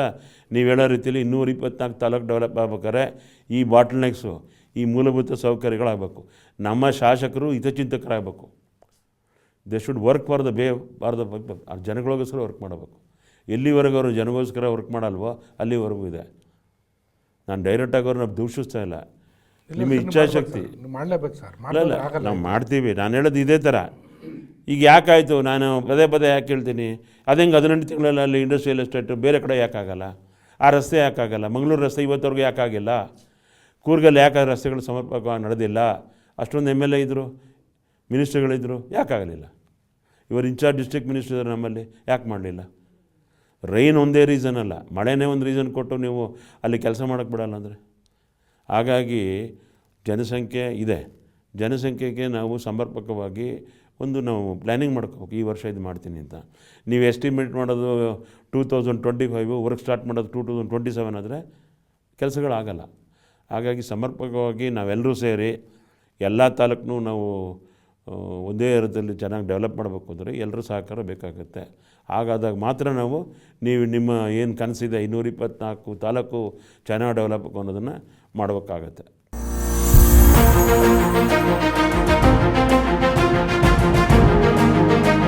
Speaker 2: ನೀವು ಹೇಳೋ ರೀತಿಯಲ್ಲಿ 224 ತಾಲೂಕು ಡೆವಲಪ್ ಆಗ್ಬೇಕಾದ್ರೆ ಈ ಬಾಟಲ್ ನೆಕ್ಸು, ಈ ಮೂಲಭೂತ ಸೌಕರ್ಯಗಳಾಗಬೇಕು. ನಮ್ಮ ಶಾಸಕರು ಹಿತಚಿಂತಕರಾಗಬೇಕು. They should work for the ಜನಗಳಿಗೋಸ್ಕರ ವರ್ಕ್ ಮಾಡಬೇಕು. ಎಲ್ಲಿವರೆಗೂ ಅವರು ಜನಗೋಸ್ಕರ ವರ್ಕ್ ಮಾಡಲ್ವೋ ಅಲ್ಲಿವರೆಗೂ ಇದೆ. ನಾನು ಡೈರೆಕ್ಟಾಗಿ ಅವ್ರನ್ನ ದೂಷಿಸ್ತಾ ಇಲ್ಲ. ನಿಮ್ಮ ಇಚ್ಛಾಶಕ್ತಿ
Speaker 1: ಮಾಡಲೇಬೇಕು ಸರ್.
Speaker 2: ಅಲ್ಲ, ನಾವು ಮಾಡ್ತೀವಿ. ನಾನು ಹೇಳೋದು ಇದೇ ಥರ. ಈಗ ಯಾಕಾಯಿತು, ನಾನು ಪದೇ ಯಾಕೆ ಹೇಳ್ತೀನಿ, ಅದು ಹೆಂಗೆ 18 ತಿಂಗಳಲ್ಲಿ ಅಲ್ಲಿ ಇಂಡಸ್ಟ್ರಿಯಲ್ ಎಸ್ಟೇಟು ಬೇರೆ ಕಡೆ ಯಾಕಾಗಲ್ಲ? ಆ ರಸ್ತೆ ಯಾಕಾಗಲ್ಲ? ಮಂಗಳೂರು ರಸ್ತೆ ಇವತ್ತವರೆಗೂ ಯಾಕಾಗಿಲ್ಲ? ಕೂರ್ಗಲ್ಲಿ ಯಾಕೆ ರಸ್ತೆಗಳು ಸಮರ್ಪಕವಾಗಿ ನಡೆದಿಲ್ಲ? ಅಷ್ಟೊಂದು MLA ಇದ್ದರು, ಮಿನಿಸ್ಟ್ರುಗಳಿದ್ದರು, ಯಾಕಾಗಲಿಲ್ಲ? ಇವರು ಇನ್ಚಾರ್ಜ್ ಡಿಸ್ಟ್ರಿಕ್ಟ್ ಮಿನಿಸ್ಟರ್ ಇದ್ದಾರೆ ನಮ್ಮಲ್ಲಿ, ಯಾಕೆ ಮಾಡಲಿಲ್ಲ? ರೈನ್ ಒಂದೇ ರೀಸನ್ ಅಲ್ಲ, ಮಳೆನೇ ಒಂದು ರೀಸನ್ ಕೊಟ್ಟು ನೀವು ಅಲ್ಲಿ ಕೆಲಸ ಮಾಡೋಕ್ಕೆ ಬಿಡಲ್ಲ ಅಂದರೆ. ಹಾಗಾಗಿ ಜನಸಂಖ್ಯೆ ಇದೆ. ಜನಸಂಖ್ಯೆಗೆ ನಾವು ಸಮರ್ಪಕವಾಗಿ ನಾವು ಪ್ಲ್ಯಾನಿಂಗ್ ಮಾಡ್ಕೋಬೇಕು. ಈ ವರ್ಷ ಇದು ಮಾಡ್ತೀನಿ ಅಂತ ನೀವು ಎಸ್ಟಿಮೇಟ್ ಮಾಡೋದು 2025, ವರ್ಕ್ ಸ್ಟಾರ್ಟ್ ಮಾಡೋದು 2027 ಆದರೆ ಕೆಲಸಗಳಾಗಲ್ಲ. ಹಾಗಾಗಿ ಸಮರ್ಪಕವಾಗಿ ನಾವೆಲ್ಲರೂ ಸೇರಿ ಎಲ್ಲ ತಾಲೂಕನ್ನೂ ನಾವು ಒಂದೇ ಹಂತದಲ್ಲಿ ಚೆನ್ನಾಗಿ ಡೆವಲಪ್ ಮಾಡಬೇಕು ಅಂದರೆ ಎಲ್ಲರೂ ಸಹಕಾರ ಬೇಕಾಗುತ್ತೆ. ಹಾಗಾದಾಗ ಮಾತ್ರ ನಾವು ನೀವು ನಿಮ್ಮ ಏನು ಕನಸಿದೆ 224 ತಾಲೂಕು ಚೆನ್ನಾಗಿ ಡೆವಲಪ್ ಅನ್ನೋದನ್ನು ಮಾಡಬೇಕಾಗತ್ತೆ.